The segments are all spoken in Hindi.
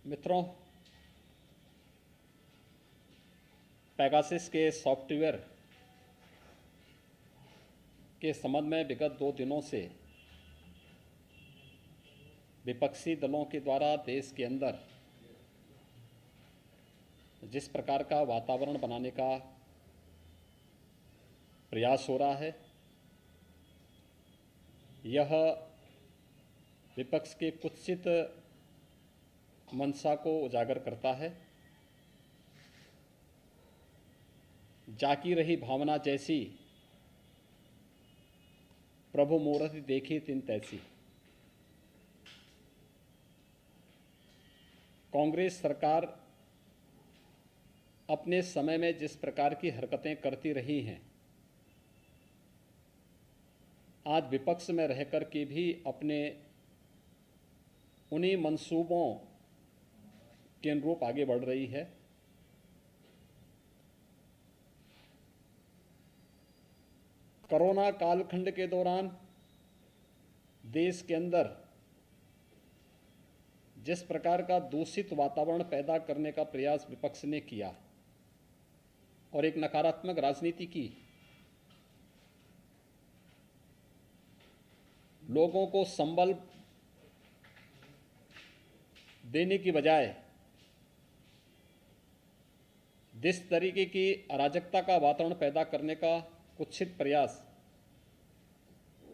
मित्रों, पेगासस के सॉफ्टवेयर के संबंध में विगत 2 दिनों से विपक्षी दलों के द्वारा देश के अंदर जिस प्रकार का वातावरण बनाने का प्रयास हो रहा है, यह विपक्ष के कुत्सित मंशा को उजागर करता है। जाकी रही भावना जैसी, प्रभु मूरति देखी तिन तैसी। कांग्रेस सरकार अपने समय में जिस प्रकार की हरकतें करती रही हैं, आज विपक्ष में रहकर के भी अपने उन्हीं मंसूबों के अनुरूप आगे बढ़ रही है। कोरोना कालखंड के दौरान देश के अंदर जिस प्रकार का दूषित वातावरण पैदा करने का प्रयास विपक्ष ने किया और एक नकारात्मक राजनीति की, लोगों को संबल देने की बजाय जिस तरीके की अराजकता का वातावरण पैदा करने का कुत्सित प्रयास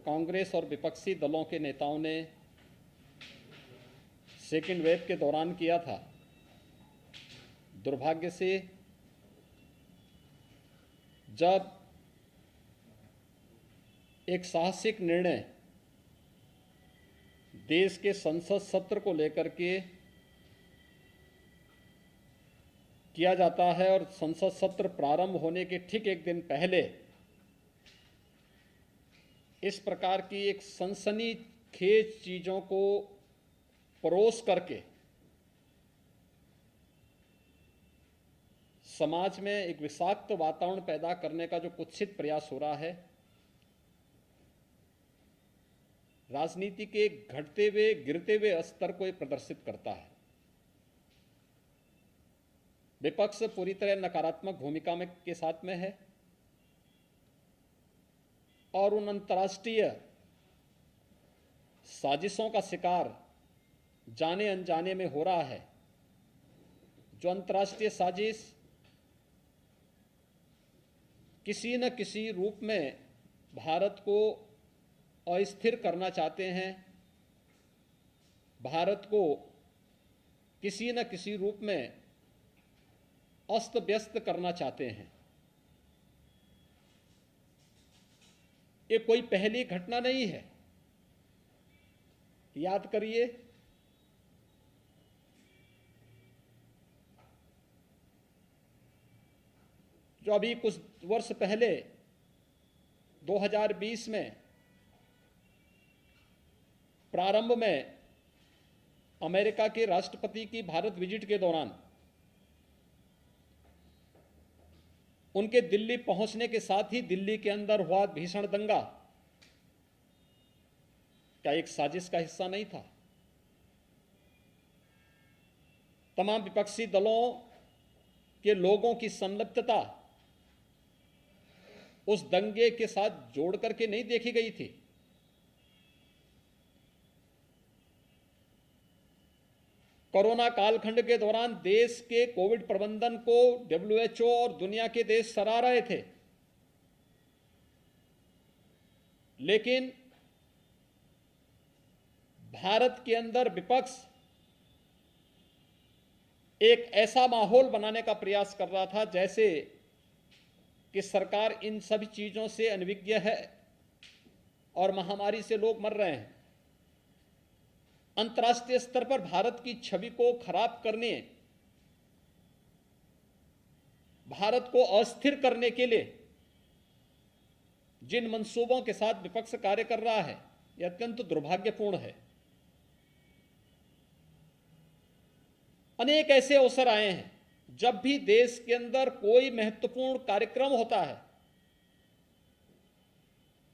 कांग्रेस और विपक्षी दलों के नेताओं ने सेकेंड वेव के दौरान किया था, दुर्भाग्य से जब एक साहसिक निर्णय देश के संसद सत्र को लेकर के किया जाता है और संसद सत्र प्रारंभ होने के ठीक एक दिन पहले इस प्रकार की एक सनसनीखेज चीजों को परोस करके समाज में एक विषाक्त वातावरण पैदा करने का जो कुत्सित प्रयास हो रहा है, राजनीति के घटते हुए गिरते हुए स्तर को प्रदर्शित करता है। विपक्ष पूरी तरह नकारात्मक भूमिका में के साथ में है और उन अंतर्राष्ट्रीय साजिशों का शिकार जाने अनजाने में हो रहा है, जो अंतर्राष्ट्रीय साजिश किसी न किसी रूप में भारत को अस्थिर करना चाहते हैं, भारत को किसी न किसी रूप में अस्त व्यस्त करना चाहते हैं। ये कोई पहली घटना नहीं है। याद करिए, जो अभी कुछ वर्ष पहले 2020 में प्रारंभ में अमेरिका के राष्ट्रपति की भारत विजिट के दौरान उनके दिल्ली पहुंचने के साथ ही दिल्ली के अंदर हुआ भीषण दंगा क्या एक साजिश का हिस्सा नहीं था? तमाम विपक्षी दलों के लोगों की संलिप्तता उस दंगे के साथ जोड़ करके नहीं देखी गई थी। कोरोना कालखंड के दौरान देश के कोविड प्रबंधन को WHO और दुनिया के देश सराह रहे थे, लेकिन भारत के अंदर विपक्ष एक ऐसा माहौल बनाने का प्रयास कर रहा था जैसे कि सरकार इन सभी चीजों से अनभिज्ञ है और महामारी से लोग मर रहे हैं। अंतर्राष्ट्रीय स्तर पर भारत की छवि को खराब करने, भारत को अस्थिर करने के लिए जिन मंसूबों के साथ विपक्ष कार्य कर रहा है, यह अत्यंत दुर्भाग्यपूर्ण है। अनेक ऐसे अवसर आए हैं जब भी देश के अंदर कोई महत्वपूर्ण कार्यक्रम होता है,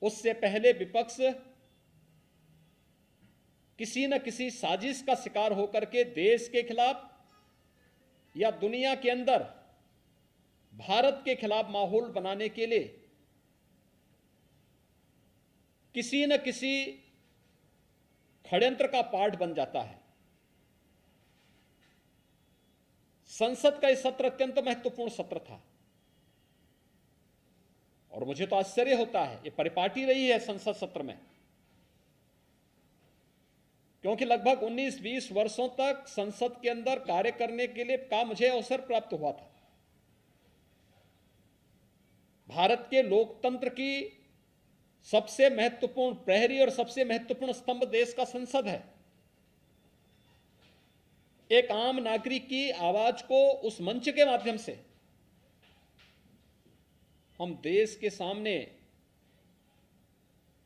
उससे पहले विपक्ष किसी न किसी साजिश का शिकार होकर के देश के खिलाफ या दुनिया के अंदर भारत के खिलाफ माहौल बनाने के लिए किसी न किसी षड्यंत्र का पार्ट बन जाता है। संसद का यह सत्र अत्यंत महत्वपूर्ण सत्र था और मुझे तो आश्चर्य होता है, ये परिपाटी रही है संसद सत्र में, क्योंकि लगभग 19-20 वर्षों तक संसद के अंदर कार्य करने के लिए का मुझे अवसर प्राप्त हुआ था। भारत के लोकतंत्र की सबसे महत्वपूर्ण प्रहरी और सबसे महत्वपूर्ण स्तंभ देश का संसद है। एक आम नागरिक की आवाज को उस मंच के माध्यम से हम देश के सामने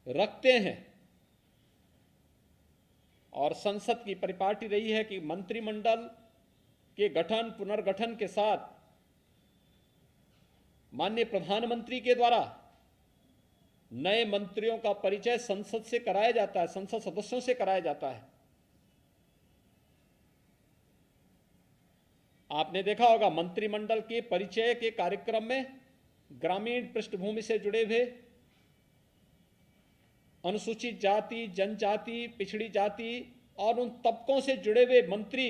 रखते हैं और संसद की परिपाटी रही है कि मंत्रिमंडल के गठन पुनर्गठन के साथ माननीय प्रधानमंत्री के द्वारा नए मंत्रियों का परिचय संसद से कराया जाता है, संसद सदस्यों से कराया जाता है। आपने देखा होगा मंत्रिमंडल के परिचय के कार्यक्रम में ग्रामीण पृष्ठभूमि से जुड़े हुए अनुसूचित जाति, जनजाति, पिछड़ी जाति और उन तबकों से जुड़े हुए मंत्री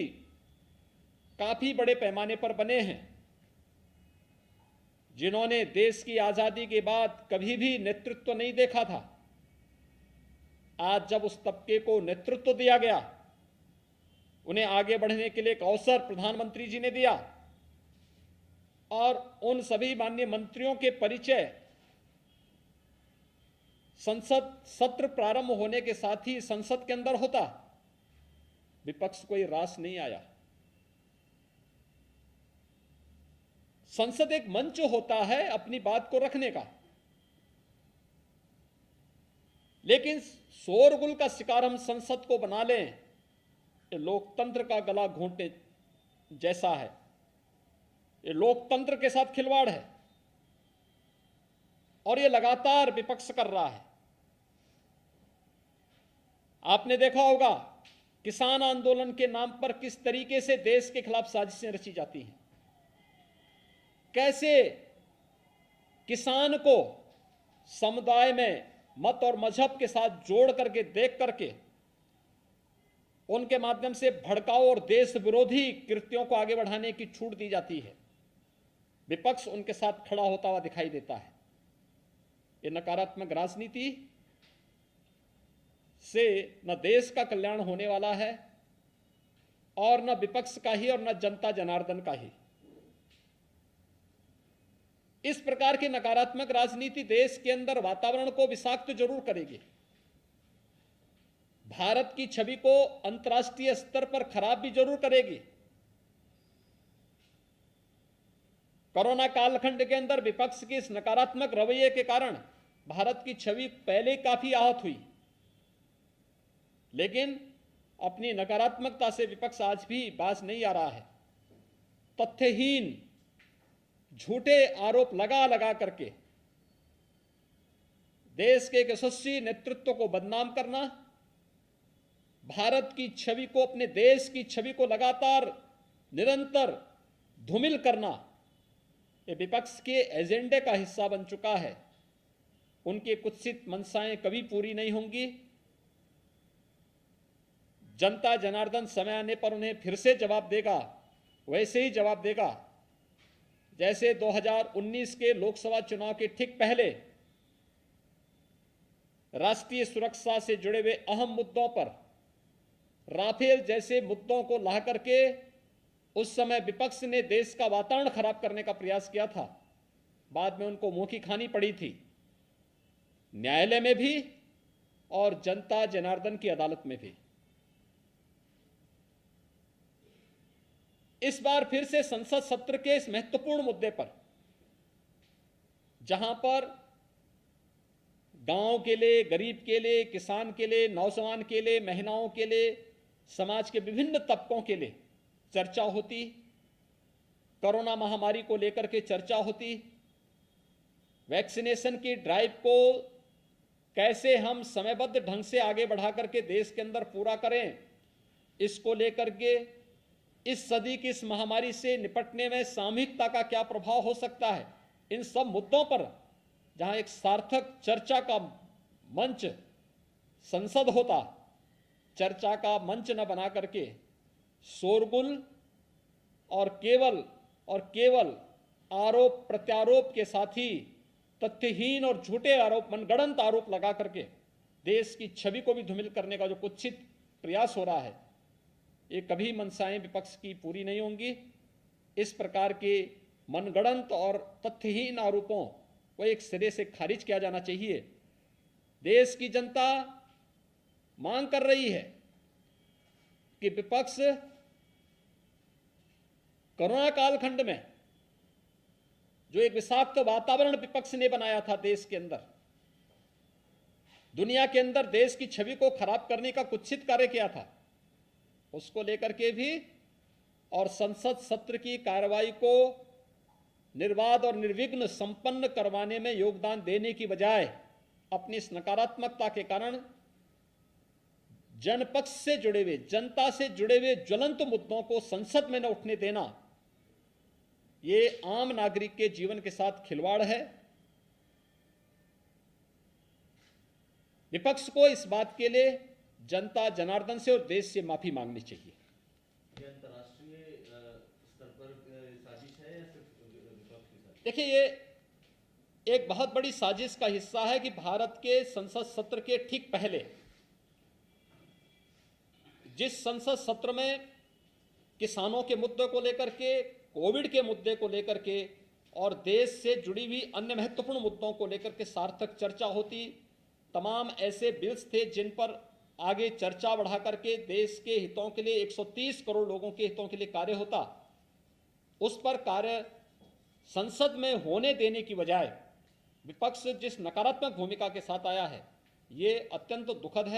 काफी बड़े पैमाने पर बने हैं, जिन्होंने देश की आजादी के बाद कभी भी नेतृत्व नहीं देखा था। आज जब उस तबके को नेतृत्व दिया गया, उन्हें आगे बढ़ने के लिए एक अवसर प्रधानमंत्री जी ने दिया और उन सभी माननीय मंत्रियों के परिचय संसद सत्र प्रारंभ होने के साथ ही संसद के अंदर होता। विपक्ष कोई रास नहीं आया। संसद एक मंच होता है अपनी बात को रखने का, लेकिन शोरगुल का शिकार हम संसद को बना लें, ये लोकतंत्र का गला घोंटने जैसा है। ये लोकतंत्र के साथ खिलवाड़ है और ये लगातार विपक्ष कर रहा है। आपने देखा होगा किसान आंदोलन के नाम पर किस तरीके से देश के खिलाफ साजिशें रची जाती हैं, कैसे किसान को समुदाय में मत और मजहब के साथ जोड़ करके देख करके उनके माध्यम से भड़काऊ और देश विरोधी कृत्यों को आगे बढ़ाने की छूट दी जाती है। विपक्ष उनके साथ खड़ा होता हुआ दिखाई देता है। ये नकारात्मक राजनीति से न देश का कल्याण होने वाला है और न विपक्ष का ही और न जनता जनार्दन का ही। इस प्रकार की नकारात्मक राजनीति देश के अंदर वातावरण को विषाक्त जरूर करेगी, भारत की छवि को अंतर्राष्ट्रीय स्तर पर खराब भी जरूर करेगी। कोरोना कालखंड के अंदर विपक्ष के इस नकारात्मक रवैये के कारण भारत की छवि पहले काफी आहत हुई, लेकिन अपनी नकारात्मकता से विपक्ष आज भी बाज नहीं आ रहा है। तथ्यहीन झूठे आरोप लगा लगा करके देश के एक यशस्वी नेतृत्व को बदनाम करना, भारत की छवि को, अपने देश की छवि को लगातार निरंतर धूमिल करना, ये विपक्ष के एजेंडे का हिस्सा बन चुका है। उनकी कुत्सित मंशाएं कभी पूरी नहीं होंगी। जनता जनार्दन समय आने पर उन्हें फिर से जवाब देगा, वैसे ही जवाब देगा जैसे 2019 के लोकसभा चुनाव के ठीक पहले राष्ट्रीय सुरक्षा से जुड़े हुए अहम मुद्दों पर, राफेल जैसे मुद्दों को ला करके उस समय विपक्ष ने देश का वातावरण खराब करने का प्रयास किया था। बाद में उनको मुंह की खानी पड़ी थी, न्यायालय में भी और जनता जनार्दन की अदालत में भी। इस बार फिर से संसद सत्र के इस महत्वपूर्ण मुद्दे पर, जहां पर गांव के लिए, गरीब के लिए, किसान के लिए, नौजवान के लिए, महिलाओं के लिए, समाज के विभिन्न तबकों के लिए चर्चा होती, कोरोना महामारी को लेकर के चर्चा होती, वैक्सीनेशन की ड्राइव को कैसे हम समयबद्ध ढंग से आगे बढ़ा करके देश के अंदर पूरा करें, इसको लेकर के इस सदी की इस महामारी से निपटने में सामूहिकता का क्या प्रभाव हो सकता है, इन सब मुद्दों पर जहां एक सार्थक चर्चा का मंच संसद होता, चर्चा का मंच न बना करके शोरगुल और केवल आरोप प्रत्यारोप के साथ ही तथ्यहीन और झूठे आरोप, मनगढ़ंत आरोप लगा करके देश की छवि को भी धूमिल करने का जो कुत्सित प्रयास हो रहा है, ये कभी मंशाएं विपक्ष की पूरी नहीं होंगी। इस प्रकार के मनगढ़ंत और तथ्यहीन आरोपों को एक सिरे से खारिज किया जाना चाहिए। देश की जनता मांग कर रही है कि विपक्ष कोरोना कालखंड में जो एक विषाक्त वातावरण विपक्ष ने बनाया था देश के अंदर, दुनिया के अंदर देश की छवि को खराब करने का कुत्सित कार्य किया था, उसको लेकर के भी और संसद सत्र की कार्रवाई को निर्बाध और निर्विघ्न संपन्न करवाने में योगदान देने की बजाय अपनी इस नकारात्मकता के कारण जनपक्ष से जुड़े हुए, जनता से जुड़े हुए ज्वलंत मुद्दों को संसद में न उठने देना, ये आम नागरिक के जीवन के साथ खिलवाड़ है। विपक्ष को इस बात के लिए जनता जनार्दन से और देश से माफी मांगनी चाहिए। ये अंतर्राष्ट्रीय स्तर पर साजिश है या सिर्फ विपक्ष की साजिश? देखिए, ये एक बहुत बड़ी साजिश का हिस्सा है कि भारत के संसद सत्र के ठीक पहले, जिस संसद सत्र में किसानों के मुद्दे को लेकर के, कोविड के मुद्दे को लेकर के और देश से जुड़ी हुई अन्य महत्वपूर्ण मुद्दों को लेकर के सार्थक चर्चा होती, तमाम ऐसे बिल्स थे जिन पर आगे चर्चा बढ़ा करके देश के हितों के लिए, 130 करोड़ लोगों के हितों के लिए कार्य होता, उस पर कार्य संसद में होने देने की बजाय विपक्ष जिस नकारात्मक भूमिका के साथ आया है, ये अत्यंत दुखद है।